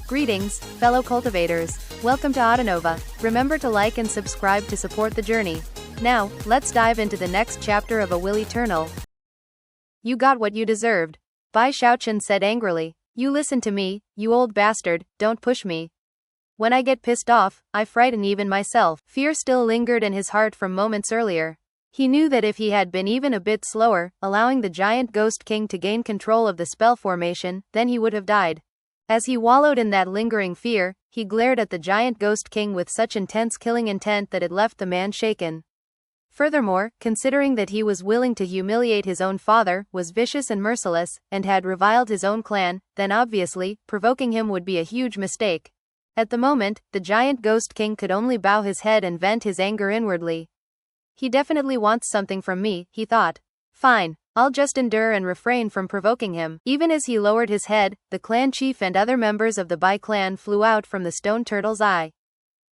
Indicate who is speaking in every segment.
Speaker 1: Greetings, fellow cultivators. Welcome to Autonova. Remember to like and subscribe to support the journey. Now, let's dive into the next chapter of A Will Eternal. You got what you deserved. Bai Xiaochun said angrily. You listen to me, you old bastard, don't push me. When I get pissed off, I frighten even myself. Fear still lingered in his heart from moments earlier. He knew that if he had been even a bit slower, allowing the giant ghost king to gain control of the spell formation, then he would have died. As he wallowed in that lingering fear, he glared at the giant ghost king with such intense killing intent that it left the man shaken. Furthermore, considering that he was willing to humiliate his own father, was vicious and merciless, and had reviled his own clan, then obviously, provoking him would be a huge mistake. At the moment, the giant ghost king could only bow his head and vent his anger inwardly. He definitely wants something from me, he thought. Fine, I'll just endure and refrain from provoking him. Even as he lowered his head, the clan chief and other members of the Bai clan flew out from the stone turtle's eye.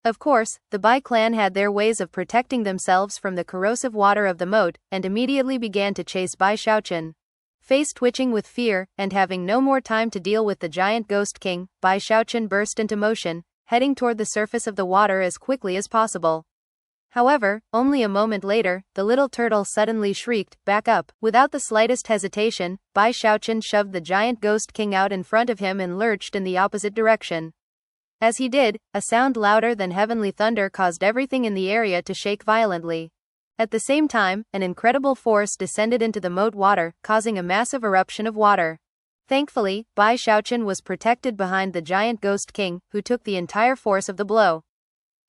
Speaker 1: Of course, the Bai clan had their ways of protecting themselves from the corrosive water of the moat, and immediately began to chase Bai Xiaochun. Face twitching with fear, and having no more time to deal with the giant ghost king, Bai Xiaochun burst into motion, heading toward the surface of the water as quickly as possible. However, only a moment later, the little turtle suddenly shrieked, "Back up!" Without the slightest hesitation, Bai Xiaochun shoved the giant ghost king out in front of him and lurched in the opposite direction. As he did, a sound louder than heavenly thunder caused everything in the area to shake violently. At the same time, an incredible force descended into the moat water, causing a massive eruption of water. Thankfully, Bai Xiaochun was protected behind the giant ghost king, who took the entire force of the blow.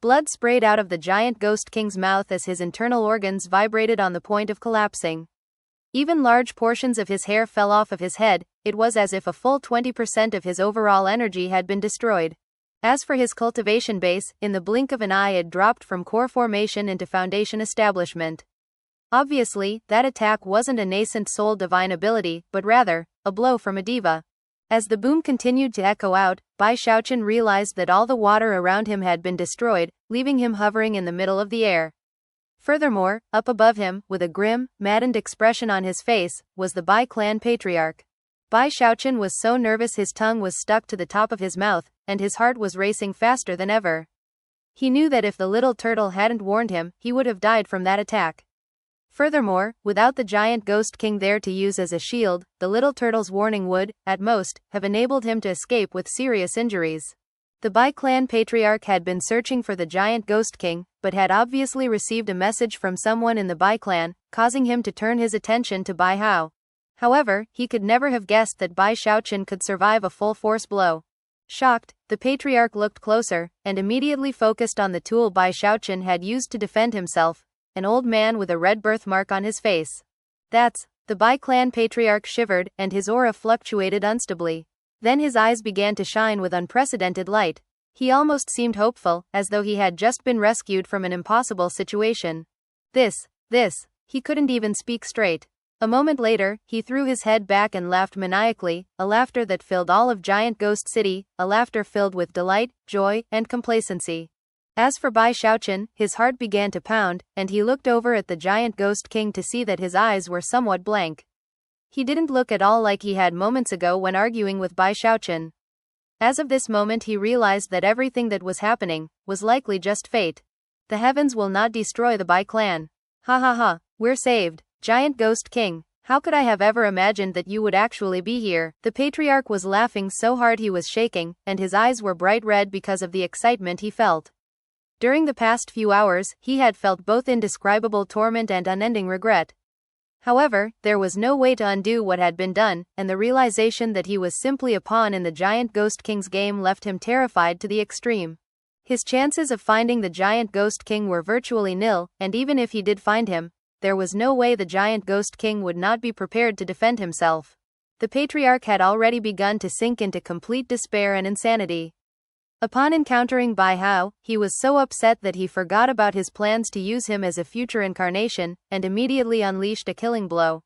Speaker 1: Blood sprayed out of the giant ghost king's mouth as his internal organs vibrated on the point of collapsing. Even large portions of his hair fell off of his head. It was as if a full 20% of his overall energy had been destroyed. As for his cultivation base, in the blink of an eye it dropped from core formation into foundation establishment. Obviously, that attack wasn't a nascent soul divine ability, but rather, a blow from a diva. As the boom continued to echo out, Bai Xiaochun realized that all the water around him had been destroyed, leaving him hovering in the middle of the air. Furthermore, up above him, with a grim, maddened expression on his face, was the Bai clan patriarch. Bai Xiaochun was so nervous his tongue was stuck to the top of his mouth, and his heart was racing faster than ever. He knew that if the little turtle hadn't warned him, he would have died from that attack. Furthermore, without the giant ghost king there to use as a shield, the little turtle's warning would, at most, have enabled him to escape with serious injuries. The Bai clan patriarch had been searching for the giant ghost king, but had obviously received a message from someone in the Bai clan, causing him to turn his attention to Bai Hao. However, he could never have guessed that Bai Xiaochun could survive a full-force blow. Shocked, the patriarch looked closer, and immediately focused on the tool Bai Xiaochun had used to defend himself. An old man with a red birthmark on his face. That's, the Bai clan patriarch shivered, and his aura fluctuated unstably. Then his eyes began to shine with unprecedented light. He almost seemed hopeful, as though he had just been rescued from an impossible situation. This, he couldn't even speak straight. A moment later, he threw his head back and laughed maniacally, a laughter that filled all of Giant Ghost City, a laughter filled with delight, joy, and complacency. As for Bai Xiaochun, his heart began to pound, and he looked over at the giant ghost king to see that his eyes were somewhat blank. He didn't look at all like he had moments ago when arguing with Bai Xiaochun. As of this moment he realized that everything that was happening was likely just fate. The heavens will not destroy the Bai clan. Ha ha ha, we're saved, giant ghost king. How could I have ever imagined that you would actually be here? The patriarch was laughing so hard he was shaking, and his eyes were bright red because of the excitement he felt. During the past few hours, he had felt both indescribable torment and unending regret. However, there was no way to undo what had been done, and the realization that he was simply a pawn in the giant ghost king's game left him terrified to the extreme. His chances of finding the giant ghost king were virtually nil, and even if he did find him, there was no way the giant ghost king would not be prepared to defend himself. The patriarch had already begun to sink into complete despair and insanity. Upon encountering Bai Hao, he was so upset that he forgot about his plans to use him as a future incarnation, and immediately unleashed a killing blow.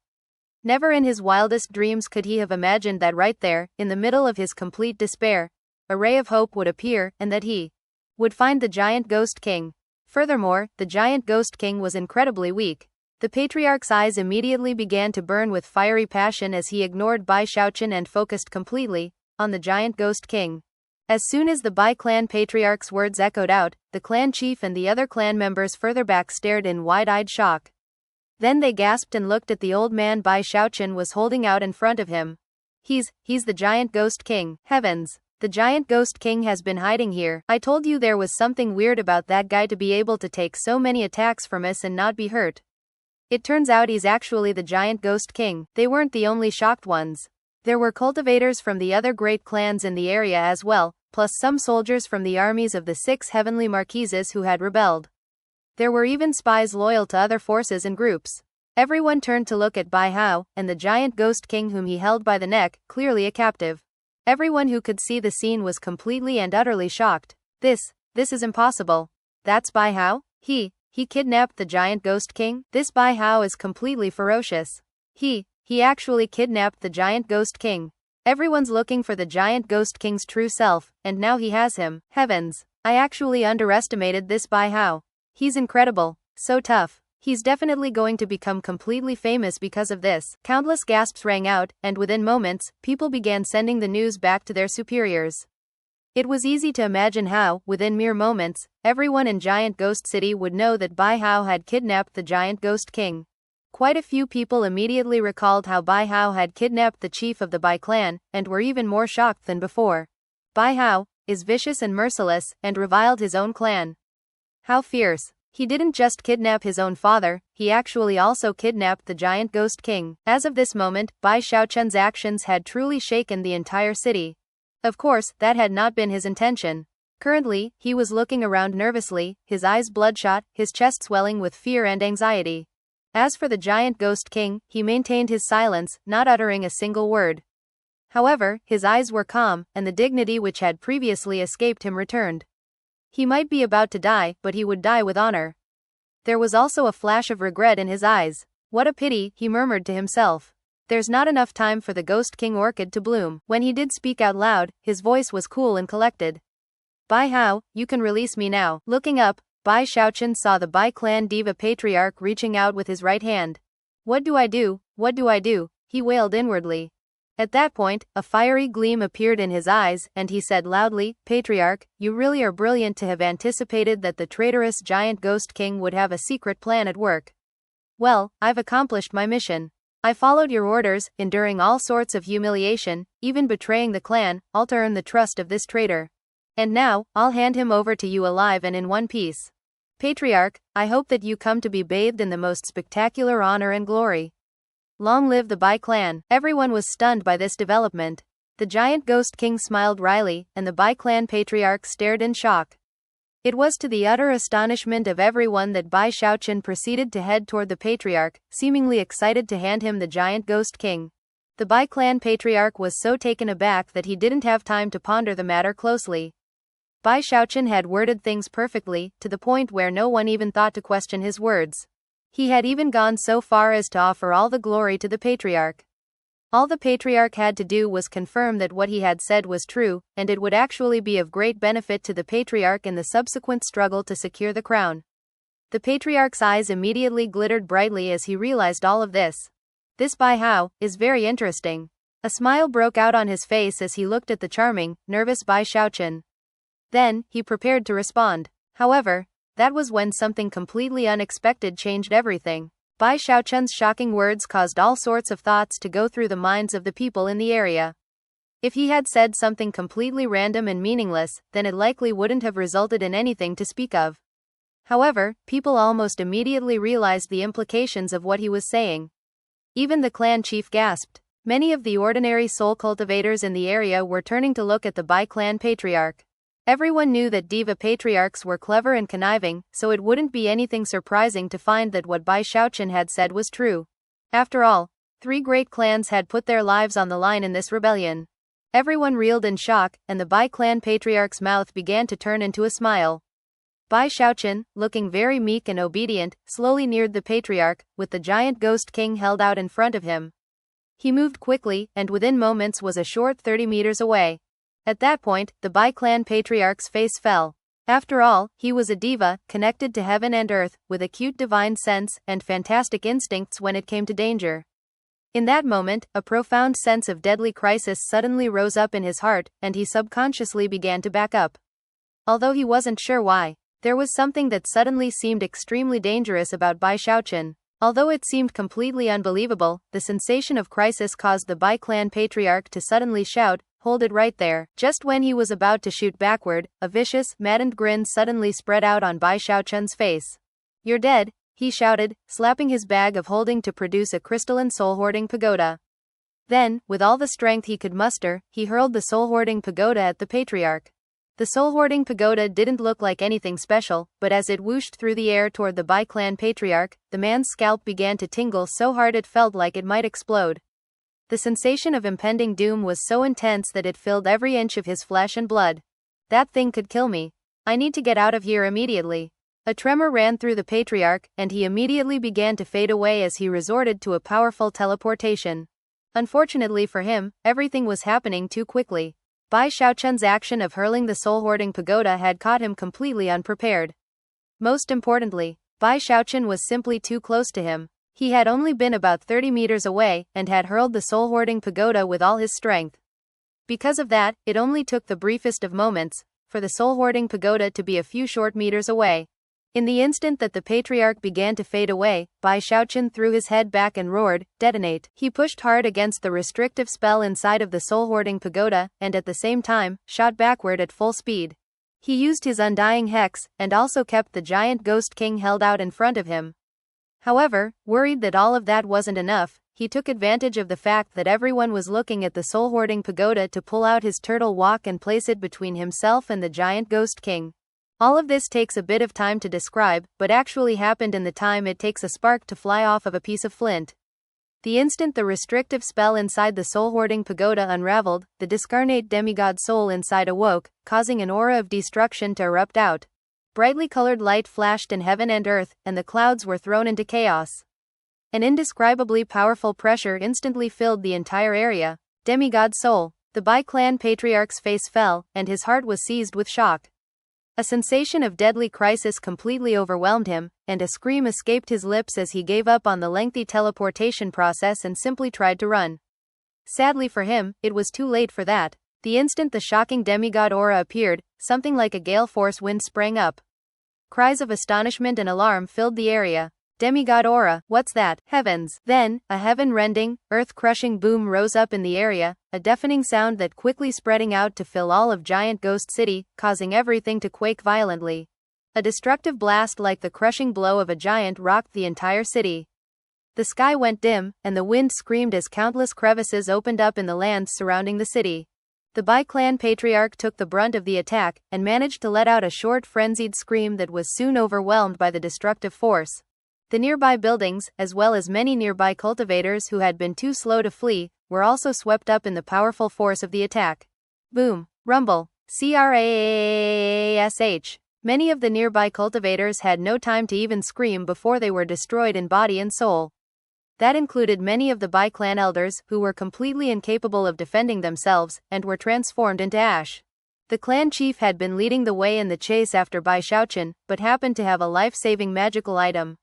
Speaker 1: Never in his wildest dreams could he have imagined that right there, in the middle of his complete despair, a ray of hope would appear, and that he would find the giant ghost king. Furthermore, the giant ghost king was incredibly weak. The patriarch's eyes immediately began to burn with fiery passion as he ignored Bai Xiaochun and focused completely on the giant ghost king. As soon as the Bai clan patriarch's words echoed out, the clan chief and the other clan members further back stared in wide-eyed shock. Then they gasped and looked at the old man Bai Xiaochun was holding out in front of him. He's the giant ghost king. Heavens! The giant ghost king has been hiding here. I told you there was something weird about that guy to be able to take so many attacks from us and not be hurt. It turns out he's actually the giant ghost king. They weren't the only shocked ones. There were cultivators from the other great clans in the area as well, plus some soldiers from the armies of the 6 heavenly marquises who had rebelled. There were even spies loyal to other forces and groups. Everyone turned to look at Bai Hao, and the giant ghost king whom he held by the neck, clearly a captive. Everyone who could see the scene was completely and utterly shocked. This is impossible. That's Bai Hao? He kidnapped the giant ghost king? This Bai Hao is completely ferocious. He actually kidnapped the giant ghost king. Everyone's looking for the giant ghost king's true self, and now he has him. Heavens, I actually underestimated this Bai Hao. He's incredible, so tough. He's definitely going to become completely famous because of this. Countless gasps rang out, and within moments, people began sending the news back to their superiors. It was easy to imagine how, within mere moments, everyone in Giant Ghost City would know that Bai Hao had kidnapped the giant ghost king. Quite a few people immediately recalled how Bai Hao had kidnapped the chief of the Bai clan, and were even more shocked than before. Bai Hao is vicious and merciless, and reviled his own clan. How fierce. He didn't just kidnap his own father, he actually also kidnapped the giant ghost king. As of this moment, Bai Xiaochun's actions had truly shaken the entire city. Of course, that had not been his intention. Currently, he was looking around nervously, his eyes bloodshot, his chest swelling with fear and anxiety. As for the giant ghost king, he maintained his silence, not uttering a single word. However, his eyes were calm, and the dignity which had previously escaped him returned. He might be about to die, but he would die with honor. There was also a flash of regret in his eyes. What a pity, he murmured to himself. There's not enough time for the Ghost King orchid to bloom. When he did speak out loud, his voice was cool and collected. Bai Hao, you can release me now. Looking up, Bai Xiaochun saw the Bai clan diva patriarch reaching out with his right hand. What do I do? What do I do? He wailed inwardly. At that point, a fiery gleam appeared in his eyes, and he said loudly, Patriarch, you really are brilliant to have anticipated that the traitorous giant ghost king would have a secret plan at work. Well, I've accomplished my mission. I followed your orders, enduring all sorts of humiliation, even betraying the clan, all to earn the trust of this traitor. And now, I'll hand him over to you alive and in one piece. Patriarch, I hope that you come to be bathed in the most spectacular honor and glory. Long live the Bai clan. Everyone was stunned by this development. The giant ghost king smiled wryly, and the Bai clan patriarch stared in shock. It was to the utter astonishment of everyone that Bai Xiaochun proceeded to head toward the patriarch, seemingly excited to hand him the giant ghost king. The Bai clan patriarch was so taken aback that he didn't have time to ponder the matter closely. Bai Xiaochun had worded things perfectly, to the point where no one even thought to question his words. He had even gone so far as to offer all the glory to the patriarch. All the patriarch had to do was confirm that what he had said was true, and it would actually be of great benefit to the patriarch in the subsequent struggle to secure the crown. The patriarch's eyes immediately glittered brightly as he realized all of this. This Bai Hao is very interesting. A smile broke out on his face as he looked at the charming, nervous Bai Xiaochun. Then, he prepared to respond. However, that was when something completely unexpected changed everything. Bai Xiaochun's shocking words caused all sorts of thoughts to go through the minds of the people in the area. If he had said something completely random and meaningless, then it likely wouldn't have resulted in anything to speak of. However, people almost immediately realized the implications of what he was saying. Even the clan chief gasped. Many of the ordinary soul cultivators in the area were turning to look at the Bai clan patriarch. Everyone knew that diva patriarchs were clever and conniving, so it wouldn't be anything surprising to find that what Bai Xiaochun had said was true. After all, 3 great clans had put their lives on the line in this rebellion. Everyone reeled in shock, and the Bai clan patriarch's mouth began to turn into a smile. Bai Xiaochun, looking very meek and obedient, slowly neared the patriarch, with the giant ghost king held out in front of him. He moved quickly, and within moments was a short 30 meters away. At that point, the Bai clan patriarch's face fell. After all, he was a diva, connected to heaven and earth, with acute divine sense and fantastic instincts when it came to danger. In that moment, a profound sense of deadly crisis suddenly rose up in his heart, and he subconsciously began to back up. Although he wasn't sure why, there was something that suddenly seemed extremely dangerous about Bai Xiaochun. Although it seemed completely unbelievable, the sensation of crisis caused the Bai clan patriarch to suddenly shout, "Hold it right there." Just when he was about to shoot backward, a vicious, maddened grin suddenly spread out on Bai Xiaochun's face. "You're dead," he shouted, slapping his bag of holding to produce a crystalline soul-hoarding pagoda. Then, with all the strength he could muster, he hurled the soul-hoarding pagoda at the patriarch. The soul-hoarding pagoda didn't look like anything special, but as it whooshed through the air toward the Bai clan patriarch, the man's scalp began to tingle so hard it felt like it might explode. The sensation of impending doom was so intense that it filled every inch of his flesh and blood. "That thing could kill me. I need to get out of here immediately." A tremor ran through the patriarch, and he immediately began to fade away as he resorted to a powerful teleportation. Unfortunately for him, everything was happening too quickly. Bai Xiaochun's action of hurling the soul-hoarding pagoda had caught him completely unprepared. Most importantly, Bai Xiaochun was simply too close to him. He had only been about 30 meters away, and had hurled the soul-hoarding pagoda with all his strength. Because of that, it only took the briefest of moments for the soul-hoarding pagoda to be a few short meters away. In the instant that the patriarch began to fade away, Bai Xiaochun threw his head back and roared, "Detonate!" He pushed hard against the restrictive spell inside of the soul-hoarding pagoda, and at the same time, shot backward at full speed. He used his undying hex, and also kept the giant ghost king held out in front of him. However, worried that all of that wasn't enough, he took advantage of the fact that everyone was looking at the soul-hoarding pagoda to pull out his turtle walk and place it between himself and the giant ghost king. All of this takes a bit of time to describe, but actually happened in the time it takes a spark to fly off of a piece of flint. The instant the restrictive spell inside the soul-hoarding pagoda unraveled, the discarnate demigod soul inside awoke, causing an aura of destruction to erupt out. Brightly colored light flashed in heaven and earth, and the clouds were thrown into chaos. An indescribably powerful pressure instantly filled the entire area. Demigod soul. The Bai clan patriarch's face fell, and his heart was seized with shock. A sensation of deadly crisis completely overwhelmed him, and a scream escaped his lips as he gave up on the lengthy teleportation process and simply tried to run. Sadly for him, it was too late for that. The instant the shocking demigod aura appeared, something like a gale force wind sprang up. Cries of astonishment and alarm filled the area. Demigod aura, what's that? Heavens! Then, a heaven-rending, earth-crushing boom rose up in the area, a deafening sound that quickly spreading out to fill all of Giant Ghost City, causing everything to quake violently. A destructive blast like the crushing blow of a giant rocked the entire city. The sky went dim, and the wind screamed as countless crevices opened up in the lands surrounding the city. The Bai clan patriarch took the brunt of the attack, and managed to let out a short frenzied scream that was soon overwhelmed by the destructive force. The nearby buildings, as well as many nearby cultivators who had been too slow to flee, were also swept up in the powerful force of the attack. Boom! Rumble! Crash! Many of the nearby cultivators had no time to even scream before they were destroyed in body and soul. That included many of the Bai clan elders, who were completely incapable of defending themselves, and were transformed into ash. The clan chief had been leading the way in the chase after Bai Xiaochun, but happened to have a life-saving magical item.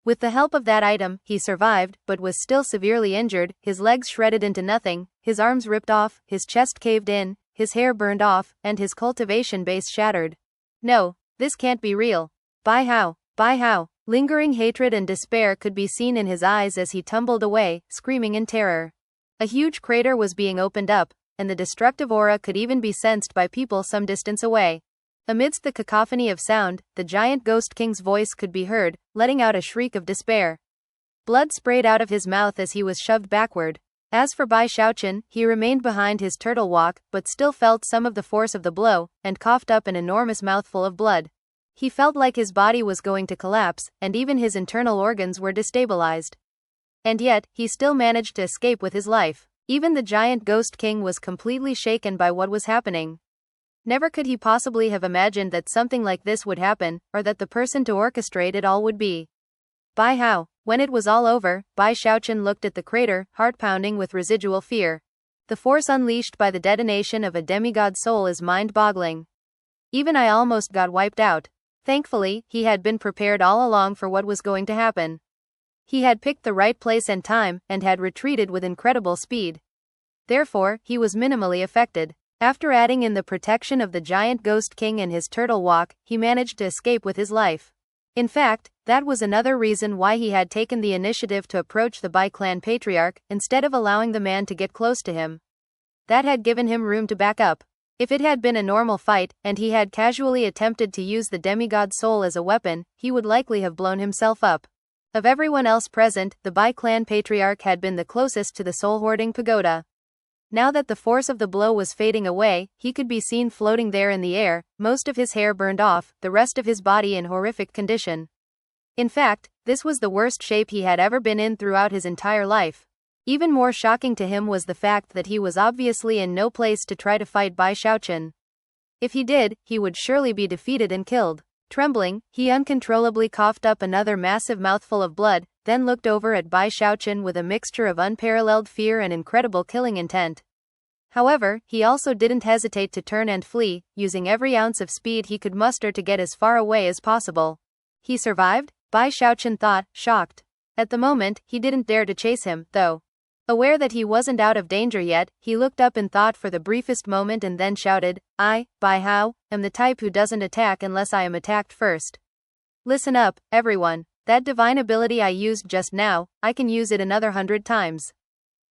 Speaker 1: With the help of that item, he survived, but was still severely injured, his legs shredded into nothing, his arms ripped off, his chest caved in, his hair burned off, and his cultivation base shattered. No, this can't be real. Bai Hao, Bai Hao. Lingering hatred and despair could be seen in his eyes as he tumbled away, screaming in terror. A huge crater was being opened up, and the destructive aura could even be sensed by people some distance away. Amidst the cacophony of sound, the giant ghost king's voice could be heard, letting out a shriek of despair. Blood sprayed out of his mouth as he was shoved backward. As for Bai Xiaochun, he remained behind his turtle walk, but still felt some of the force of the blow, and coughed up an enormous mouthful of blood. He felt like his body was going to collapse, and even his internal organs were destabilized. And yet, he still managed to escape with his life. Even the giant ghost king was completely shaken by what was happening. Never could he possibly have imagined that something like this would happen, or that the person to orchestrate it all would be Bai Hao. When it was all over, Bai Xiaochun looked at the crater, heart pounding with residual fear. The force unleashed by the detonation of a demigod soul is mind-boggling. Even I almost got wiped out. Thankfully, he had been prepared all along for what was going to happen. He had picked the right place and time, and had retreated with incredible speed. Therefore, he was minimally affected. After adding in the protection of the giant ghost king and his turtle walk, he managed to escape with his life. In fact, that was another reason why he had taken the initiative to approach the Bai clan patriarch, instead of allowing the man to get close to him. That had given him room to back up. If it had been a normal fight, and he had casually attempted to use the demigod soul as a weapon, he would likely have blown himself up. Of everyone else present, the Bai clan patriarch had been the closest to the soul-hoarding pagoda. Now that the force of the blow was fading away, he could be seen floating there in the air, most of his hair burned off, the rest of his body in horrific condition. In fact, this was the worst shape he had ever been in throughout his entire life. Even more shocking to him was the fact that he was obviously in no place to try to fight Bai Xiaochun. If he did, he would surely be defeated and killed. Trembling, he uncontrollably coughed up another massive mouthful of blood, then looked over at Bai Xiaochun with a mixture of unparalleled fear and incredible killing intent. However, he also didn't hesitate to turn and flee, using every ounce of speed he could muster to get as far away as possible. He survived? Bai Xiaochun thought, shocked. At the moment, he didn't dare to chase him, though. Aware that he wasn't out of danger yet, he looked up in thought for the briefest moment and then shouted, I, Bai Hao, am the type who doesn't attack unless I am attacked first. Listen up, everyone. That divine ability I used just now, I can use it another 100 times.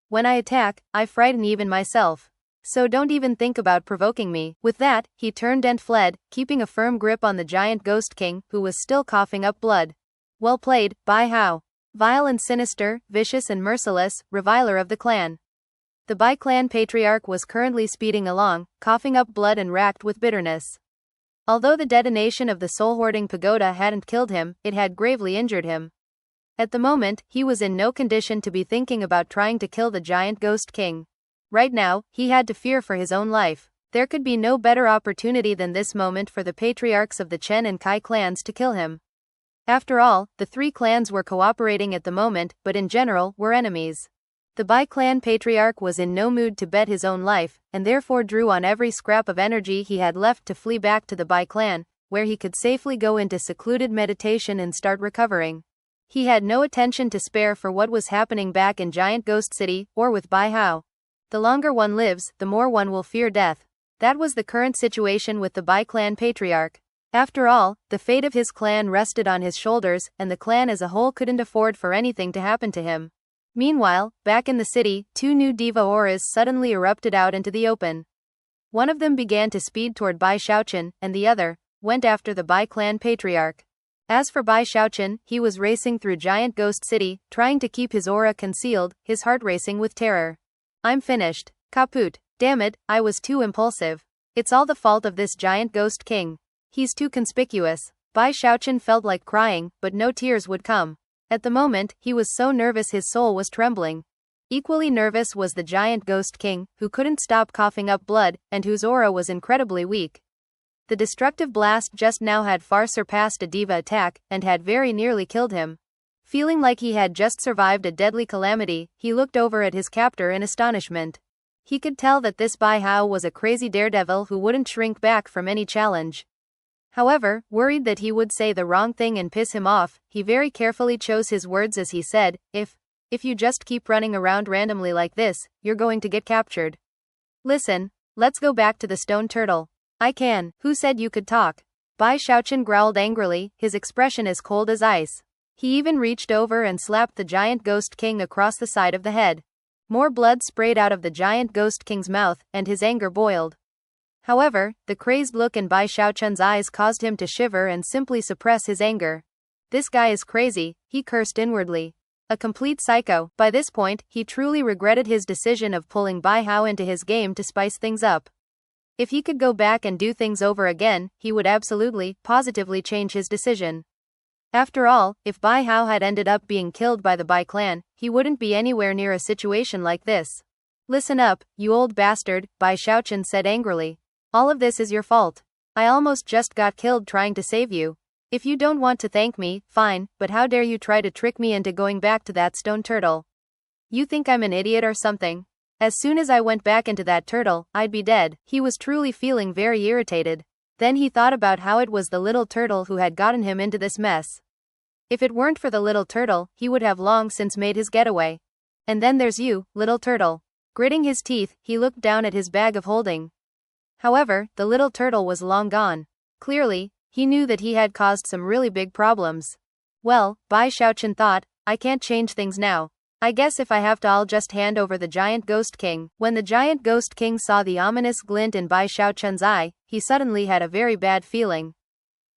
Speaker 1: When I attack, I frighten even myself. So don't even think about provoking me. With that, he turned and fled, keeping a firm grip on the giant ghost king, who was still coughing up blood. Well played, Bai Hao. Vile and sinister, vicious and merciless, reviler of the clan. The Bai clan patriarch was currently speeding along, coughing up blood and racked with bitterness. Although the detonation of the soul-hoarding pagoda hadn't killed him, it had gravely injured him. At the moment, he was in no condition to be thinking about trying to kill the giant ghost king. Right now, he had to fear for his own life. There could be no better opportunity than this moment for the patriarchs of the Chen and Kai clans to kill him. After all, the three clans were cooperating at the moment, but in general, were enemies. The Bai clan patriarch was in no mood to bet his own life, and therefore drew on every scrap of energy he had left to flee back to the Bai clan, where he could safely go into secluded meditation and start recovering. He had no attention to spare for what was happening back in Giant Ghost City, or with Bai Hao. The longer one lives, the more one will fear death. That was the current situation with the Bai clan patriarch. After all, the fate of his clan rested on his shoulders, and the clan as a whole couldn't afford for anything to happen to him. Meanwhile, back in the city, two new diva auras suddenly erupted out into the open. One of them began to speed toward Bai Xiaochun, and the other went after the Bai clan patriarch. As for Bai Xiaochun, he was racing through Giant Ghost City, trying to keep his aura concealed, his heart racing with terror. I'm finished. Kaput. Damn it, I was too impulsive. It's all the fault of this giant ghost king. He's too conspicuous. Bai Xiaochun felt like crying, but no tears would come. At the moment, he was so nervous his soul was trembling. Equally nervous was the giant ghost king, who couldn't stop coughing up blood, and whose aura was incredibly weak. The destructive blast just now had far surpassed a diva attack, and had very nearly killed him. Feeling like he had just survived a deadly calamity, he looked over at his captor in astonishment. He could tell that this Bai Hao was a crazy daredevil who wouldn't shrink back from any challenge. However, worried that he would say the wrong thing and piss him off, he very carefully chose his words as he said, If you just keep running around randomly like this, you're going to get captured. Listen, let's go back to the stone turtle. I can. Who said you could talk? Bai Xiaochun growled angrily, his expression as cold as ice. He even reached over and slapped the giant ghost king across the side of the head. More blood sprayed out of the giant ghost king's mouth, and his anger boiled. However, the crazed look in Bai Xiaochun's eyes caused him to shiver and simply suppress his anger. This guy is crazy, he cursed inwardly. A complete psycho. By this point, he truly regretted his decision of pulling Bai Hao into his game to spice things up. If he could go back and do things over again, he would absolutely, positively change his decision. After all, if Bai Hao had ended up being killed by the Bai clan, he wouldn't be anywhere near a situation like this. Listen up, you old bastard, Bai Xiaochun said angrily. All of this is your fault. I almost just got killed trying to save you. If you don't want to thank me, fine, but how dare you try to trick me into going back to that stone turtle? You think I'm an idiot or something? As soon as I went back into that turtle, I'd be dead. He was truly feeling very irritated. Then he thought about how it was the little turtle who had gotten him into this mess. If it weren't for the little turtle, he would have long since made his getaway. And then there's you, little turtle. Gritting his teeth, he looked down at his bag of holding. However, the little turtle was long gone. Clearly, he knew that he had caused some really big problems. Well, Bai Xiaochun thought, I can't change things now. I guess if I have to, I'll just hand over the giant ghost king. When the giant ghost king saw the ominous glint in Bai Xiaochun's eye, he suddenly had a very bad feeling.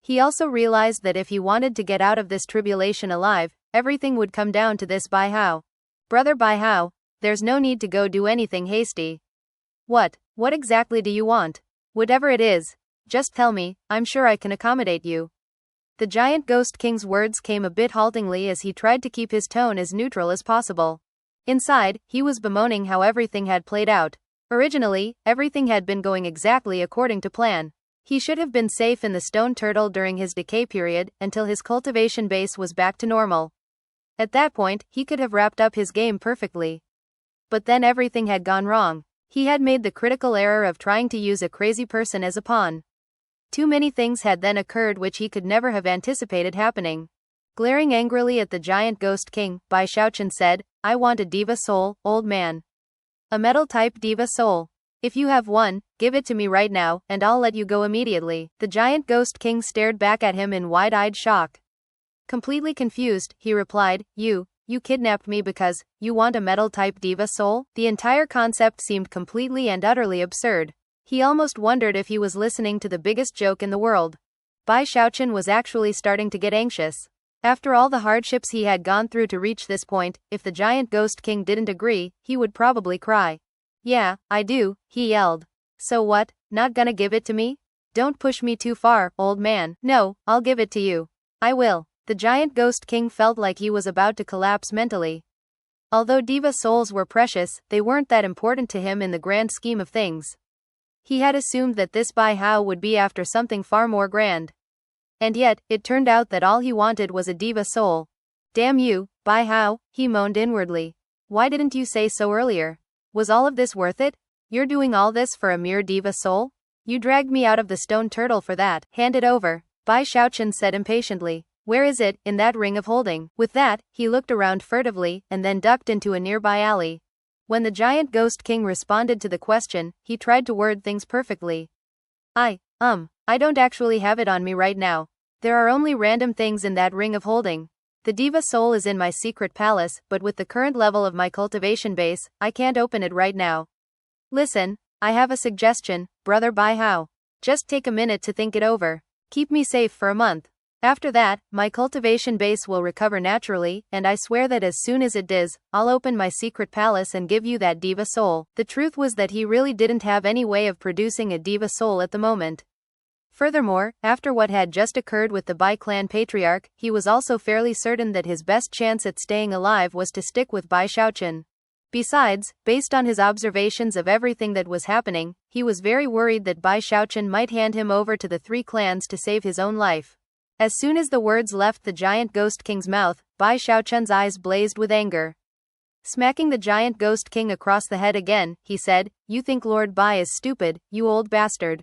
Speaker 1: He also realized that if he wanted to get out of this tribulation alive, everything would come down to this Bai Hao. Brother Bai Hao, there's no need to go do anything hasty. What exactly do you want? Whatever it is, just tell me, I'm sure I can accommodate you. The giant ghost king's words came a bit haltingly as he tried to keep his tone as neutral as possible. Inside, he was bemoaning how everything had played out. Originally, everything had been going exactly according to plan. He should have been safe in the stone turtle during his decay period, until his cultivation base was back to normal. At that point, he could have wrapped up his game perfectly. But then everything had gone wrong. He had made the critical error of trying to use a crazy person as a pawn. Too many things had then occurred which he could never have anticipated happening. Glaring angrily at the giant ghost king, Bai Xiaochun said, I want a diva soul, old man. A metal-type diva soul. If you have one, give it to me right now, and I'll let you go immediately. The giant ghost king stared back at him in wide-eyed shock. Completely confused, he replied, You kidnapped me because you want a metal-type diva soul? The entire concept seemed completely and utterly absurd. He almost wondered if he was listening to the biggest joke in the world. Bai Xiaochun was actually starting to get anxious. After all the hardships he had gone through to reach this point, if the giant ghost king didn't agree, he would probably cry. Yeah, I do, he yelled. So what, not gonna give it to me? Don't push me too far, old man. No, I'll give it to you. I will. The giant ghost king felt like he was about to collapse mentally. Although diva souls were precious, they weren't that important to him in the grand scheme of things. He had assumed that this Bai Hao would be after something far more grand. And yet, it turned out that all he wanted was a diva soul. Damn you, Bai Hao, he moaned inwardly. Why didn't you say so earlier? Was all of this worth it? You're doing all this for a mere diva soul? You dragged me out of the stone turtle for that. Hand it over, Bai Xiaochun said impatiently. Where is it, in that ring of holding? With that, he looked around furtively, and then ducked into a nearby alley. When the giant ghost king responded to the question, he tried to word things perfectly. I don't actually have it on me right now. There are only random things in that ring of holding. The diva soul is in my secret palace, but with the current level of my cultivation base, I can't open it right now. Listen, I have a suggestion, brother Bai Hao. Just take a minute to think it over. Keep me safe for a month. After that, my cultivation base will recover naturally, and I swear that as soon as it does, I'll open my secret palace and give you that diva soul. The truth was that he really didn't have any way of producing a diva soul at the moment. Furthermore, after what had just occurred with the Bai clan patriarch, he was also fairly certain that his best chance at staying alive was to stick with Bai Xiaochun. Besides, based on his observations of everything that was happening, he was very worried that Bai Xiaochun might hand him over to the three clans to save his own life. As soon as the words left the giant ghost king's mouth, Bai Xiaochun's eyes blazed with anger. Smacking the giant ghost king across the head again, he said, You think Lord Bai is stupid, you old bastard.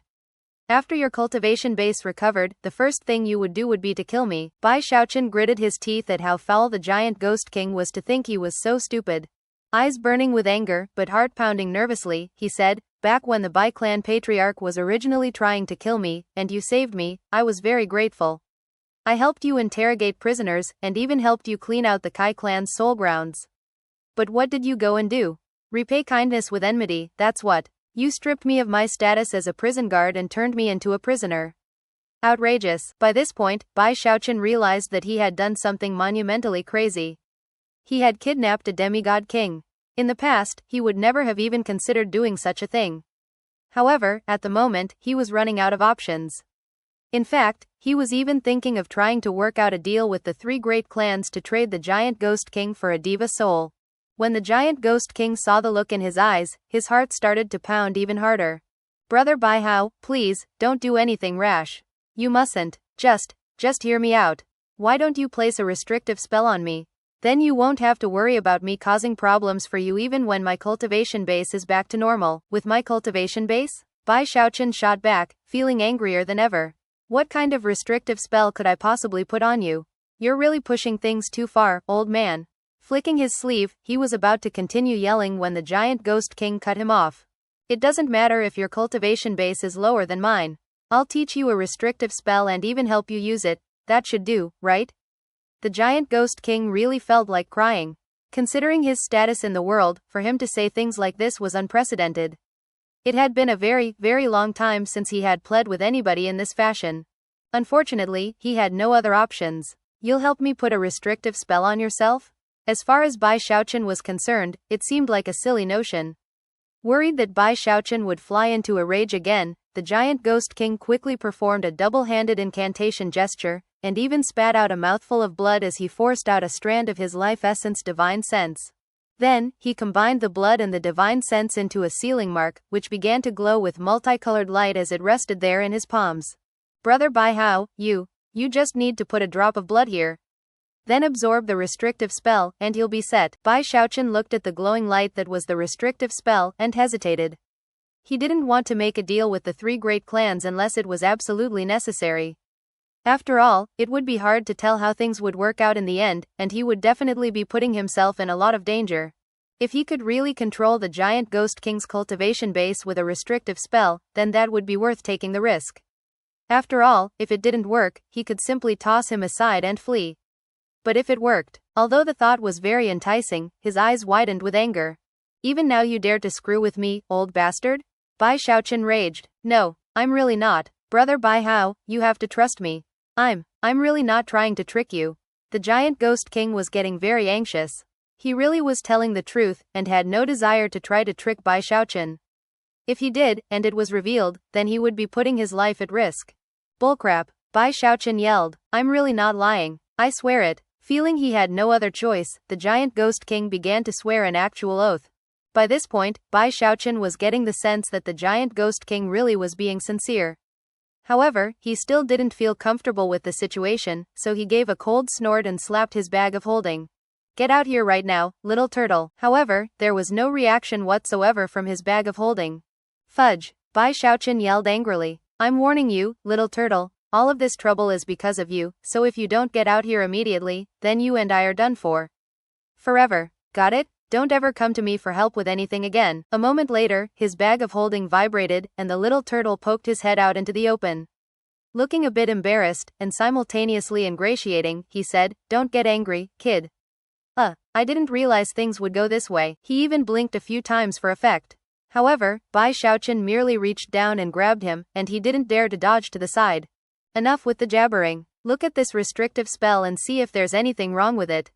Speaker 1: After your cultivation base recovered, the first thing you would do would be to kill me. Bai Xiaochun gritted his teeth at how foul the giant ghost king was to think he was so stupid. Eyes burning with anger, but heart pounding nervously, he said, Back when the Bai clan patriarch was originally trying to kill me, and you saved me, I was very grateful. I helped you interrogate prisoners, and even helped you clean out the Kai clan's soul grounds. But what did you go and do? Repay kindness with enmity, that's what. You stripped me of my status as a prison guard and turned me into a prisoner. Outrageous. By this point, Bai Xiaochun realized that he had done something monumentally crazy. He had kidnapped a demigod king. In the past, he would never have even considered doing such a thing. However, at the moment, he was running out of options. In fact, he was even thinking of trying to work out a deal with the three great clans to trade the giant ghost king for a diva soul. When the giant ghost king saw the look in his eyes, his heart started to pound even harder. Brother Bai Hao, please, don't do anything rash. You mustn't. Just hear me out. Why don't you place a restrictive spell on me? Then you won't have to worry about me causing problems for you even when my cultivation base is back to normal. With my cultivation base? Bai Xiaochun shot back, feeling angrier than ever. What kind of restrictive spell could I possibly put on you? You're really pushing things too far, old man. Flicking his sleeve, he was about to continue yelling when the giant ghost king cut him off. It doesn't matter if your cultivation base is lower than mine. I'll teach you a restrictive spell and even help you use it. That should do, right? The giant ghost king really felt like crying. Considering his status in the world, for him to say things like this was unprecedented. It had been a very, very long time since he had pled with anybody in this fashion. Unfortunately, he had no other options. You'll help me put a restrictive spell on yourself? As far as Bai Xiaochun was concerned, it seemed like a silly notion. Worried that Bai Xiaochun would fly into a rage again, the giant ghost king quickly performed a double-handed incantation gesture, and even spat out a mouthful of blood as he forced out a strand of his life essence divine sense. Then, he combined the blood and the divine sense into a sealing mark, which began to glow with multicolored light as it rested there in his palms. Brother Bai Hao, you just need to put a drop of blood here. Then absorb the restrictive spell, and you'll be set. Bai Xiaochun looked at the glowing light that was the restrictive spell, and hesitated. He didn't want to make a deal with the three great clans unless it was absolutely necessary. After all, it would be hard to tell how things would work out in the end, and he would definitely be putting himself in a lot of danger. If he could really control the giant ghost king's cultivation base with a restrictive spell, then that would be worth taking the risk. After all, if it didn't work, he could simply toss him aside and flee. But if it worked, although the thought was very enticing, his eyes widened with anger. Even now you dare to screw with me, old bastard? Bai Xiaochun raged. No, I'm really not. Brother Bai Hao, you have to trust me. I'm really not trying to trick you. The giant ghost king was getting very anxious. He really was telling the truth, and had no desire to try to trick Bai Xiaochun. If he did, and it was revealed, then he would be putting his life at risk. Bullcrap, Bai Xiaochun yelled. I'm really not lying. I swear it. Feeling he had no other choice, the giant ghost king began to swear an actual oath. By this point, Bai Xiaochun was getting the sense that the giant ghost king really was being sincere. However, he still didn't feel comfortable with the situation, so he gave a cold snort and slapped his bag of holding. Get out here right now, little turtle. However, there was no reaction whatsoever from his bag of holding. Fudge, Bai Xiaochun yelled angrily. I'm warning you, little turtle, all of this trouble is because of you, so if you don't get out here immediately, then you and I are done for. Forever. Got it? Don't ever come to me for help with anything again. A moment later, his bag of holding vibrated, and the little turtle poked his head out into the open. Looking a bit embarrassed, and simultaneously ingratiating, he said, Don't get angry, kid. I didn't realize things would go this way. He even blinked a few times for effect. However, Bai Xiaochun merely reached down and grabbed him, and he didn't dare to dodge to the side. Enough with the jabbering. Look at this restrictive spell and see if there's anything wrong with it.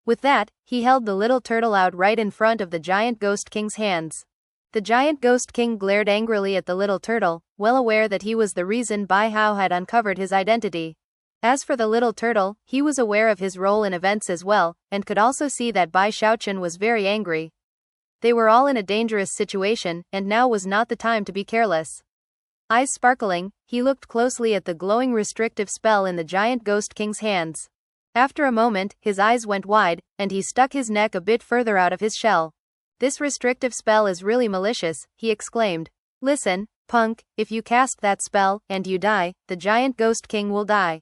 Speaker 1: With that, he held the little turtle out right in front of the giant ghost king's hands. The giant ghost king glared angrily at the little turtle, well aware that he was the reason Bai Hao had uncovered his identity. As for the little turtle, he was aware of his role in events as well, and could also see that Bai Xiaochun was very angry. They were all in a dangerous situation, and now was not the time to be careless. Eyes sparkling, he looked closely at the glowing restrictive spell in the giant ghost king's hands. After a moment, his eyes went wide, and he stuck his neck a bit further out of his shell. This restrictive spell is really malicious, he exclaimed. Listen, punk, if you cast that spell, and you die, the giant ghost king will die.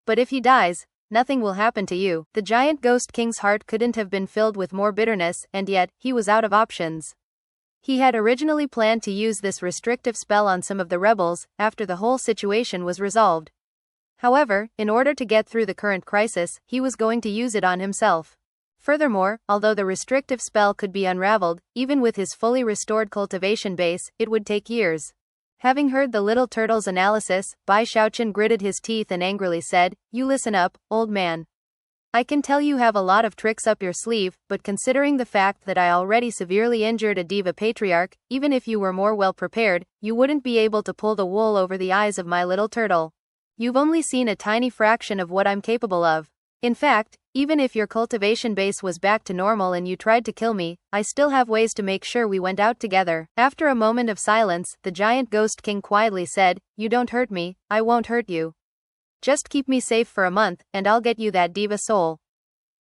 Speaker 1: But if he dies, nothing will happen to you. The giant ghost king's heart couldn't have been filled with more bitterness, and yet, he was out of options. He had originally planned to use this restrictive spell on some of the rebels, after the whole situation was resolved. However, in order to get through the current crisis, he was going to use it on himself. Furthermore, although the restrictive spell could be unraveled, even with his fully restored cultivation base, it would take years. Having heard the little turtle's analysis, Bai Xiaochun gritted his teeth and angrily said, You listen up, old man. I can tell you have a lot of tricks up your sleeve, but considering the fact that I already severely injured a diva patriarch, even if you were more well prepared, you wouldn't be able to pull the wool over the eyes of my little turtle. You've only seen a tiny fraction of what I'm capable of. In fact, even if your cultivation base was back to normal and you tried to kill me, I still have ways to make sure we went out together. After a moment of silence, the giant ghost king quietly said, You don't hurt me, I won't hurt you. Just keep me safe for a month, and I'll get you that diva soul.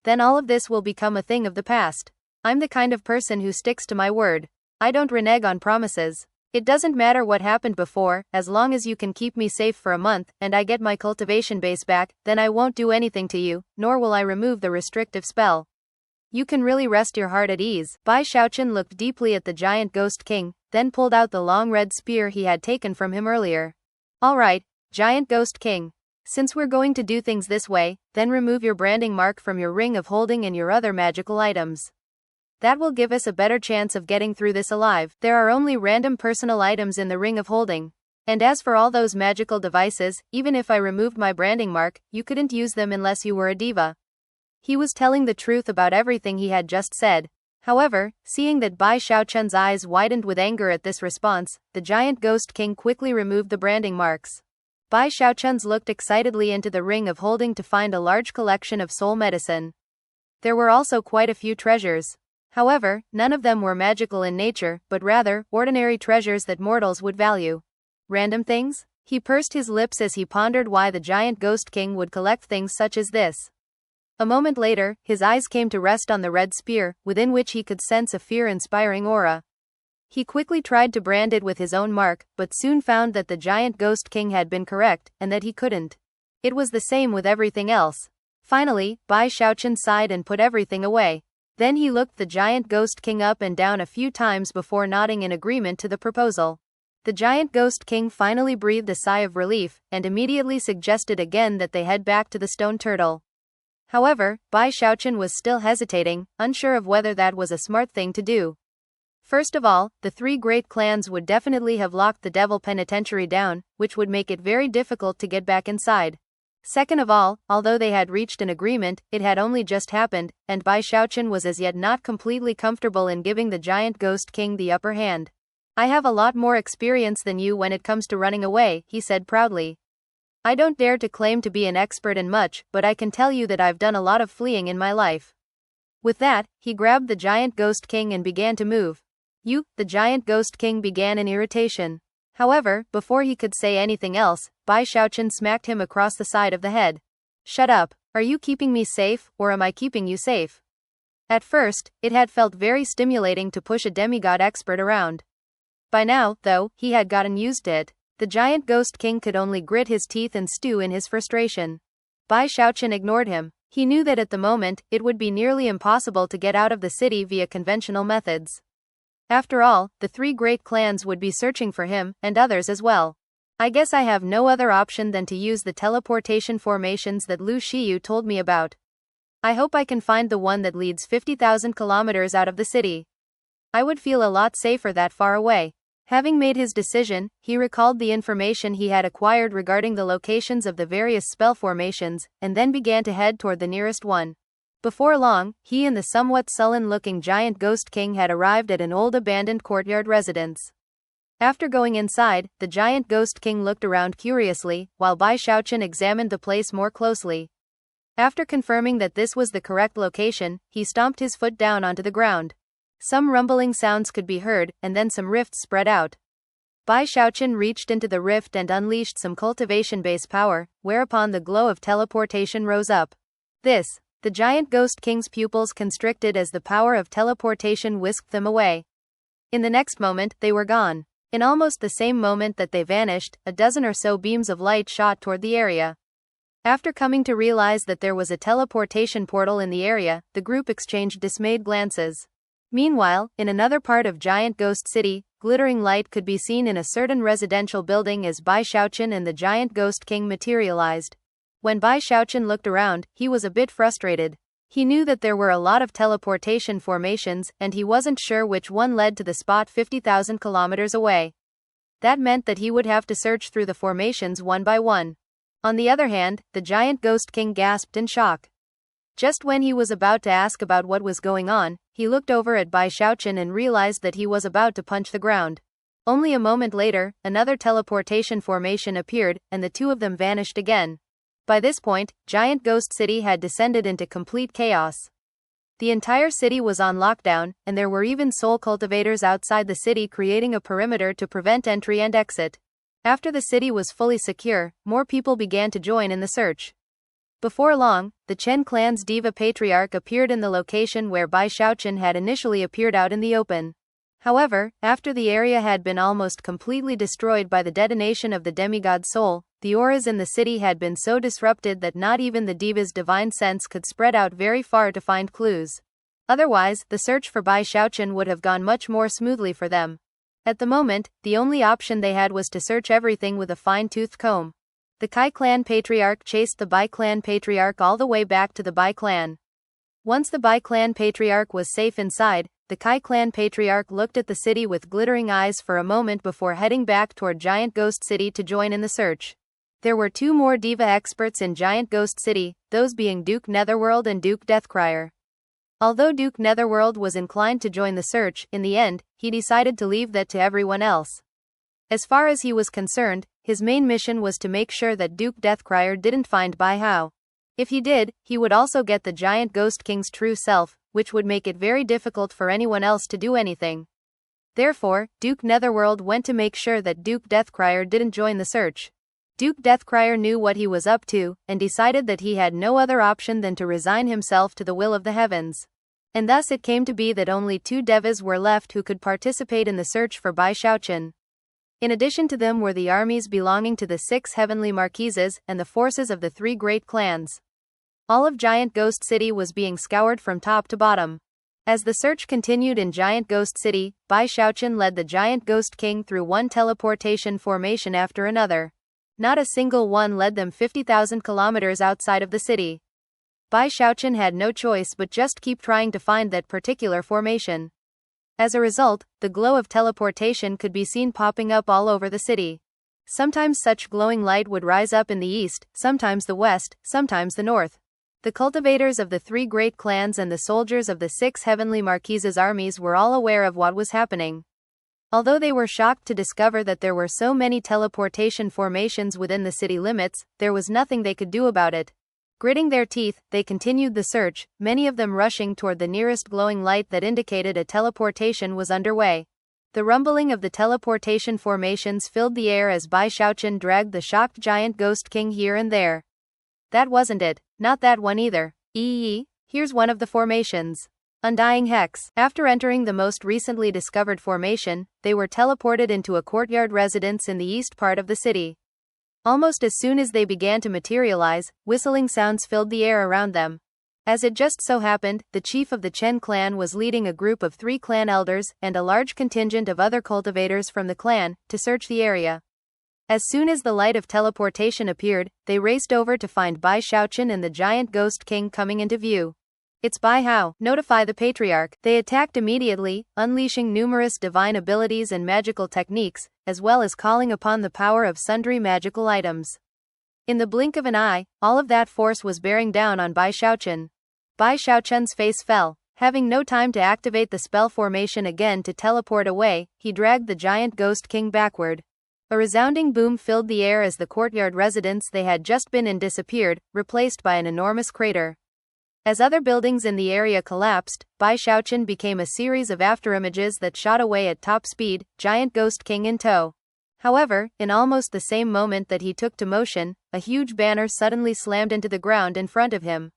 Speaker 1: Then all of this will become a thing of the past. I'm the kind of person who sticks to my word. I don't renege on promises. It doesn't matter what happened before, as long as you can keep me safe for a month, and I get my cultivation base back, then I won't do anything to you, nor will I remove the restrictive spell. You can really rest your heart at ease." Bai Xiaochun looked deeply at the giant ghost king, then pulled out the long red spear he had taken from him earlier. "Alright, giant ghost king. Since we're going to do things this way, then remove your branding mark from your ring of holding and your other magical items. That will give us a better chance of getting through this alive. There are only random personal items in the ring of holding. And as for all those magical devices, even if I removed my branding mark, you couldn't use them unless you were a diva." He was telling the truth about everything he had just said. However, seeing that Bai Xiaochun's eyes widened with anger at this response, the giant ghost king quickly removed the branding marks. Bai Xiaochun's looked excitedly into the ring of holding to find a large collection of soul medicine. There were also quite a few treasures. However, none of them were magical in nature, but rather, ordinary treasures that mortals would value. Random things? He pursed his lips as he pondered why the giant ghost king would collect things such as this. A moment later, his eyes came to rest on the red spear, within which he could sense a fear-inspiring aura. He quickly tried to brand it with his own mark, but soon found that the giant ghost king had been correct, and that he couldn't. It was the same with everything else. Finally, Bai Xiaochun sighed and put everything away. Then he looked the giant ghost king up and down a few times before nodding in agreement to the proposal. The giant ghost king finally breathed a sigh of relief, and immediately suggested again that they head back to the stone turtle. However, Bai Xiaochun was still hesitating, unsure of whether that was a smart thing to do. First of all, the three great clans would definitely have locked the devil penitentiary down, which would make it very difficult to get back inside. Second of all, although they had reached an agreement, it had only just happened, and Bai Xiaochun was as yet not completely comfortable in giving the giant ghost king the upper hand. "I have a lot more experience than you when it comes to running away," he said proudly. "I don't dare to claim to be an expert in much, but I can tell you that I've done a lot of fleeing in my life." With that, he grabbed the giant ghost king and began to move. "You," the giant ghost king began in irritation. However, before he could say anything else, Bai Xiaochun smacked him across the side of the head. "Shut up. Are you keeping me safe, or am I keeping you safe?" At first, it had felt very stimulating to push a demigod expert around. By now, though, he had gotten used to it. The giant ghost king could only grit his teeth and stew in his frustration. Bai Xiaochun ignored him. He knew that at the moment, it would be nearly impossible to get out of the city via conventional methods. After all, the three great clans would be searching for him, and others as well. "I guess I have no other option than to use the teleportation formations that Lu Xiyu told me about. I hope I can find the one that leads 50,000 kilometers out of the city. I would feel a lot safer that far away." Having made his decision, he recalled the information he had acquired regarding the locations of the various spell formations, and then began to head toward the nearest one. Before long, he and the somewhat sullen-looking giant ghost king had arrived at an old abandoned courtyard residence. After going inside, the giant ghost king looked around curiously, while Bai Xiaochun examined the place more closely. After confirming that this was the correct location, he stomped his foot down onto the ground. Some rumbling sounds could be heard, and then some rifts spread out. Bai Xiaochun reached into the rift and unleashed some cultivation-based power, whereupon the glow of teleportation rose up. The giant ghost king's pupils constricted as the power of teleportation whisked them away. In the next moment, they were gone. In almost the same moment that they vanished, a dozen or so beams of light shot toward the area. After coming to realize that there was a teleportation portal in the area, the group exchanged dismayed glances. Meanwhile, in another part of Giant Ghost City, glittering light could be seen in a certain residential building as Bai Xiaochun and the giant ghost king materialized. When Bai Xiaochun looked around, he was a bit frustrated. He knew that there were a lot of teleportation formations, and he wasn't sure which one led to the spot 50,000 kilometers away. That meant that he would have to search through the formations one by one. On the other hand, the giant ghost king gasped in shock. Just when he was about to ask about what was going on, he looked over at Bai Xiaochun and realized that he was about to punch the ground. Only a moment later, another teleportation formation appeared, and the two of them vanished again. By this point, Giant Ghost City had descended into complete chaos. The entire city was on lockdown, and there were even soul cultivators outside the city creating a perimeter to prevent entry and exit. After the city was fully secure, more people began to join in the search. Before long, the Chen clan's diva patriarch appeared in the location where Bai Xiaochun had initially appeared out in the open. However, after the area had been almost completely destroyed by the detonation of the Demigod Soul, the auras in the city had been so disrupted that not even the Diva's divine sense could spread out very far to find clues. Otherwise, the search for Bai Xiaochun would have gone much more smoothly for them. At the moment, the only option they had was to search everything with a fine-toothed comb. The Kai clan patriarch chased the Bai clan patriarch all the way back to the Bai clan. Once the Bai clan patriarch was safe inside, the Kai clan patriarch looked at the city with glittering eyes for a moment before heading back toward Giant Ghost City to join in the search. There were two more Diva experts in Giant Ghost City, those being Duke Netherworld and Duke Deathcrier. Although Duke Netherworld was inclined to join the search, in the end, he decided to leave that to everyone else. As far as he was concerned, his main mission was to make sure that Duke Deathcrier didn't find Bai Hao. If he did, he would also get the Giant Ghost King's true self, which would make it very difficult for anyone else to do anything. Therefore, Duke Netherworld went to make sure that Duke Deathcrier didn't join the search. Duke Deathcrier knew what he was up to, and decided that he had no other option than to resign himself to the will of the heavens. And thus it came to be that only two devas were left who could participate in the search for Bai Xiaochun. In addition to them were the armies belonging to the 6 heavenly marquises and the forces of the 3 great clans. All of Giant Ghost City was being scoured from top to bottom. As the search continued in Giant Ghost City, Bai Xiaochun led the Giant Ghost King through one teleportation formation after another. Not a single one led them 50,000 kilometers outside of the city. Bai Xiaochun had no choice but just keep trying to find that particular formation. As a result, the glow of teleportation could be seen popping up all over the city. Sometimes such glowing light would rise up in the east, sometimes the west, sometimes the north. The cultivators of the 3 great clans and the soldiers of the 6 heavenly marquises' armies were all aware of what was happening. Although they were shocked to discover that there were so many teleportation formations within the city limits, there was nothing they could do about it. Gritting their teeth, they continued the search, many of them rushing toward the nearest glowing light that indicated a teleportation was underway. The rumbling of the teleportation formations filled the air as Bai Xiaochun dragged the shocked Giant Ghost King here and there. That wasn't it. Not that one either. Here's one of the formations. Undying Hex. After entering the most recently discovered formation, they were teleported into a courtyard residence in the east part of the city. Almost as soon as they began to materialize, whistling sounds filled the air around them. As it just so happened, the chief of the Chen clan was leading a group of 3 clan elders and a large contingent of other cultivators from the clan to search the area. As soon as the light of teleportation appeared, they raced over to find Bai Xiaochun and the Giant Ghost King coming into view. It's Bai Hao. Notify the Patriarch. They attacked immediately, unleashing numerous divine abilities and magical techniques, as well as calling upon the power of sundry magical items. In the blink of an eye, all of that force was bearing down on Bai Xiaochun. Bai Xiaochun's face fell. Having no time to activate the spell formation again to teleport away, he dragged the Giant Ghost King backward. A resounding boom filled the air as the courtyard residence they had just been in disappeared, replaced by an enormous crater. As other buildings in the area collapsed, Bai Xiaochun became a series of afterimages that shot away at top speed, Giant Ghost King in tow. However, in almost the same moment that he took to motion, a huge banner suddenly slammed into the ground in front of him.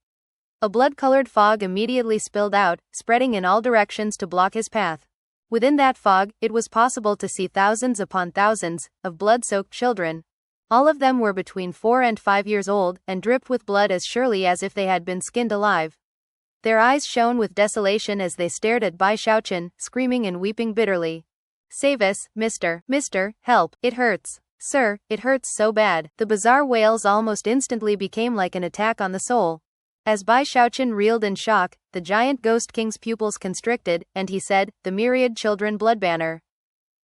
Speaker 1: A blood-colored fog immediately spilled out, spreading in all directions to block his path. Within that fog, it was possible to see thousands upon thousands of blood-soaked children. All of them were between 4 and 5 years old, and dripped with blood as surely as if they had been skinned alive. Their eyes shone with desolation as they stared at Bai Xiaochun, screaming and weeping bitterly. Save us, Mr. Help, it hurts. Sir, it hurts so bad. The bizarre wails almost instantly became like an attack on the soul. As Bai Xiaochun reeled in shock, the Giant Ghost King's pupils constricted, and he said, "The myriad children blood banner.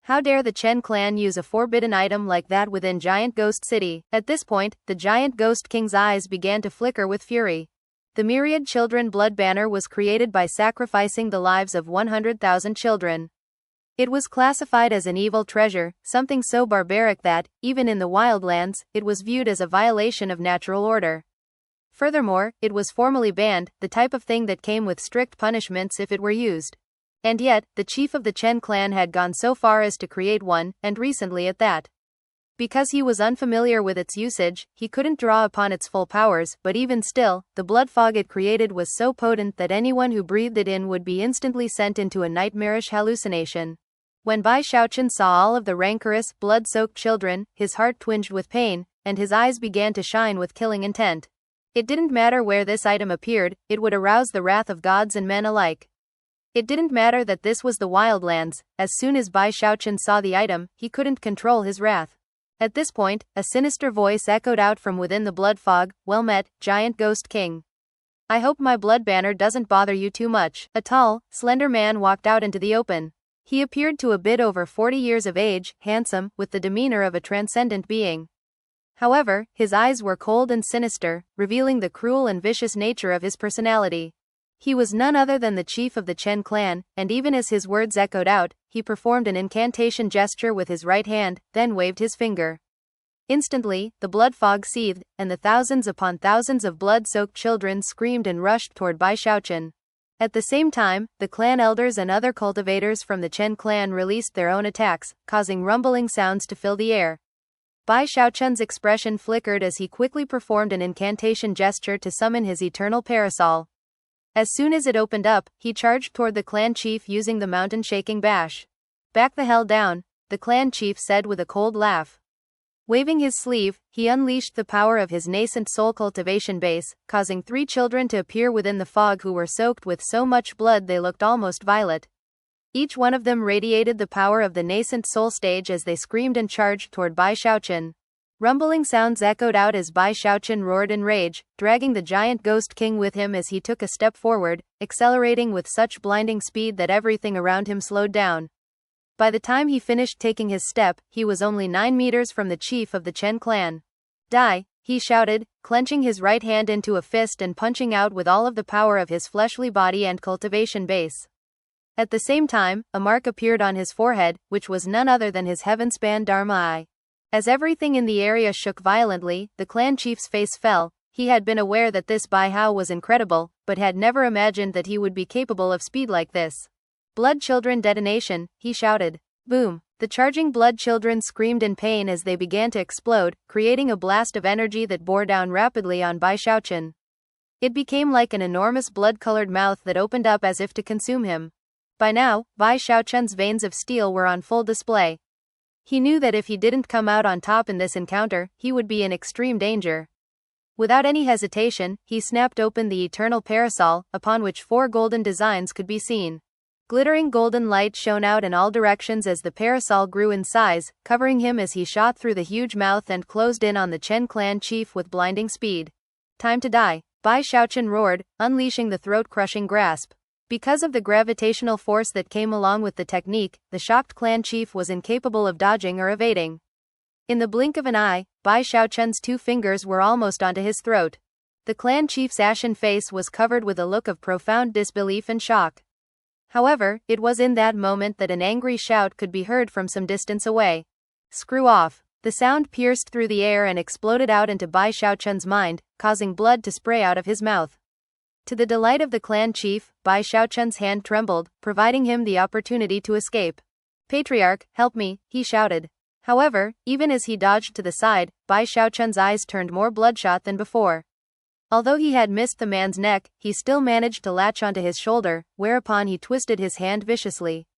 Speaker 1: How dare the Chen clan use a forbidden item like that within Giant Ghost City?" At this point, the Giant Ghost King's eyes began to flicker with fury. The myriad children blood banner was created by sacrificing the lives of 100,000 children. It was classified as an evil treasure, something so barbaric that, even in the wildlands, it was viewed as a violation of natural order. Furthermore, it was formally banned, the type of thing that came with strict punishments if it were used. And yet, the chief of the Chen clan had gone so far as to create one, and recently at that. Because he was unfamiliar with its usage, he couldn't draw upon its full powers, but even still, the blood fog it created was so potent that anyone who breathed it in would be instantly sent into a nightmarish hallucination. When Bai Xiaochun saw all of the rancorous, blood-soaked children, his heart twinged with pain, and his eyes began to shine with killing intent. It didn't matter where this item appeared, it would arouse the wrath of gods and men alike. It didn't matter that this was the wildlands, as soon as Bai Xiaochun saw the item, he couldn't control his wrath. At this point, a sinister voice echoed out from within the blood fog, "Well met, giant ghost king. I hope my blood banner doesn't bother you too much." A tall, slender man walked out into the open. He appeared to a bit over 40 years of age, handsome, with the demeanor of a transcendent being. However, his eyes were cold and sinister, revealing the cruel and vicious nature of his personality. He was none other than the chief of the Chen clan, and even as his words echoed out, he performed an incantation gesture with his right hand, then waved his finger. Instantly, the blood fog seethed, and the thousands upon thousands of blood-soaked children screamed and rushed toward Bai Xiaochun. At the same time, the clan elders and other cultivators from the Chen clan released their own attacks, causing rumbling sounds to fill the air. Bai Xiaochun's expression flickered as he quickly performed an incantation gesture to summon his eternal parasol. As soon as it opened up, he charged toward the clan chief using the mountain-shaking bash. "Back the hell down," the clan chief said with a cold laugh. Waving his sleeve, he unleashed the power of his nascent soul cultivation base, causing 3 children to appear within the fog who were soaked with so much blood they looked almost violet. Each one of them radiated the power of the nascent soul stage as they screamed and charged toward Bai Xiaochun. Rumbling sounds echoed out as Bai Xiaochun roared in rage, dragging the giant ghost king with him as he took a step forward, accelerating with such blinding speed that everything around him slowed down. By the time he finished taking his step, he was only 9 meters from the chief of the Chen clan. "Die!" he shouted, clenching his right hand into a fist and punching out with all of the power of his fleshly body and cultivation base. At the same time, a mark appeared on his forehead, which was none other than his heaven-span Dharma eye. As everything in the area shook violently, the clan chief's face fell. He had been aware that this Bai Hao was incredible, but had never imagined that he would be capable of speed like this. "Blood children detonation," he shouted. Boom! The charging blood children screamed in pain as they began to explode, creating a blast of energy that bore down rapidly on Bai Xiaochun. It became like an enormous blood-colored mouth that opened up as if to consume him. By now, Bai Xiaochun's veins of steel were on full display. He knew that if he didn't come out on top in this encounter, he would be in extreme danger. Without any hesitation, he snapped open the eternal parasol, upon which 4 golden designs could be seen. Glittering golden light shone out in all directions as the parasol grew in size, covering him as he shot through the huge mouth and closed in on the Chen clan chief with blinding speed. "Time to die," Bai Xiaochun roared, unleashing the throat-crushing grasp. Because of the gravitational force that came along with the technique, the shocked clan chief was incapable of dodging or evading. In the blink of an eye, Bai Xiaochun's 2 fingers were almost onto his throat. The clan chief's ashen face was covered with a look of profound disbelief and shock. However, it was in that moment that an angry shout could be heard from some distance away. "Screw off!" The sound pierced through the air and exploded out into Bai Xiaochun's mind, causing blood to spray out of his mouth. To the delight of the clan chief, Bai Xiaochun's hand trembled, providing him the opportunity to escape. "Patriarch, help me," he shouted. However, even as he dodged to the side, Bai Xiaochun's eyes turned more bloodshot than before. Although he had missed the man's neck, he still managed to latch onto his shoulder, whereupon he twisted his hand viciously.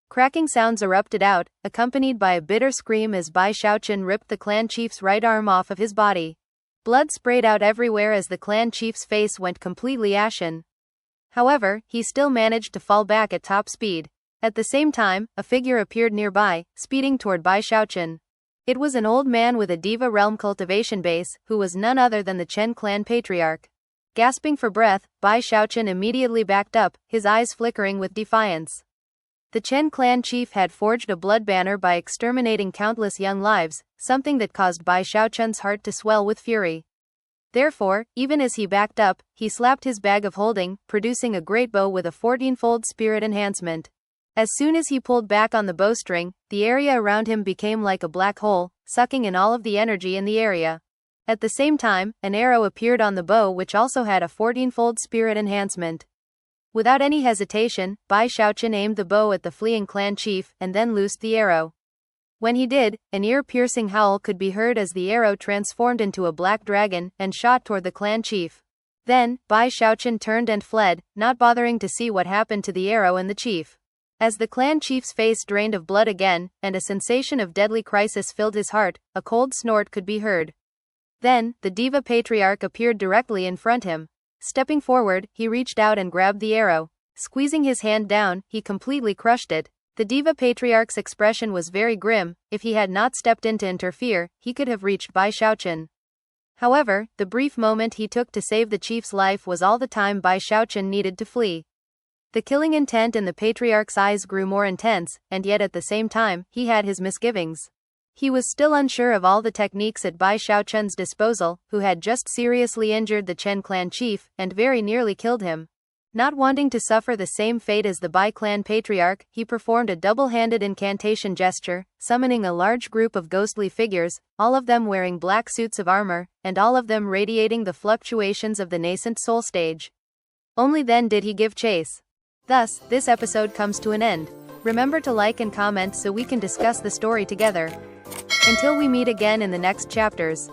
Speaker 1: Cracking sounds erupted out, accompanied by a bitter scream as Bai Xiaochun ripped the clan chief's right arm off of his body. Blood sprayed out everywhere as the clan chief's face went completely ashen. However, he still managed to fall back at top speed. At the same time, a figure appeared nearby, speeding toward Bai Xiaochun. It was an old man with a Diva realm cultivation base, who was none other than the Chen clan patriarch. Gasping for breath, Bai Xiaochun immediately backed up, his eyes flickering with defiance. The Chen clan chief had forged a blood banner by exterminating countless young lives, something that caused Bai Xiaochun's heart to swell with fury. Therefore, even as he backed up, he slapped his bag of holding, producing a great bow with a 14-fold spirit enhancement. As soon as he pulled back on the bowstring, the area around him became like a black hole, sucking in all of the energy in the area. At the same time, an arrow appeared on the bow which also had a 14-fold spirit enhancement. Without any hesitation, Bai Xiaochun aimed the bow at the fleeing clan chief, and then loosed the arrow. When he did, an ear-piercing howl could be heard as the arrow transformed into a black dragon, and shot toward the clan chief. Then, Bai Xiaochun turned and fled, not bothering to see what happened to the arrow and the chief. As the clan chief's face drained of blood again, and a sensation of deadly crisis filled his heart, a cold snort could be heard. Then, the Diva Patriarch appeared directly in front him. Stepping forward, he reached out and grabbed the arrow. Squeezing his hand down, he completely crushed it. The Diva Patriarch's expression was very grim. If he had not stepped in to interfere, he could have reached Bai Xiaochun. However, the brief moment he took to save the chief's life was all the time Bai Xiaochun needed to flee. The killing intent in the Patriarch's eyes grew more intense, and yet at the same time, he had his misgivings. He was still unsure of all the techniques at Bai Xiaochun's disposal, who had just seriously injured the Chen clan chief, and very nearly killed him. Not wanting to suffer the same fate as the Bai clan patriarch, he performed a double-handed incantation gesture, summoning a large group of ghostly figures, all of them wearing black suits of armor, and all of them radiating the fluctuations of the nascent soul stage. Only then did he give chase. Thus, this episode comes to an end. Remember to like and comment so we can discuss the story together. Until we meet again in the next chapters.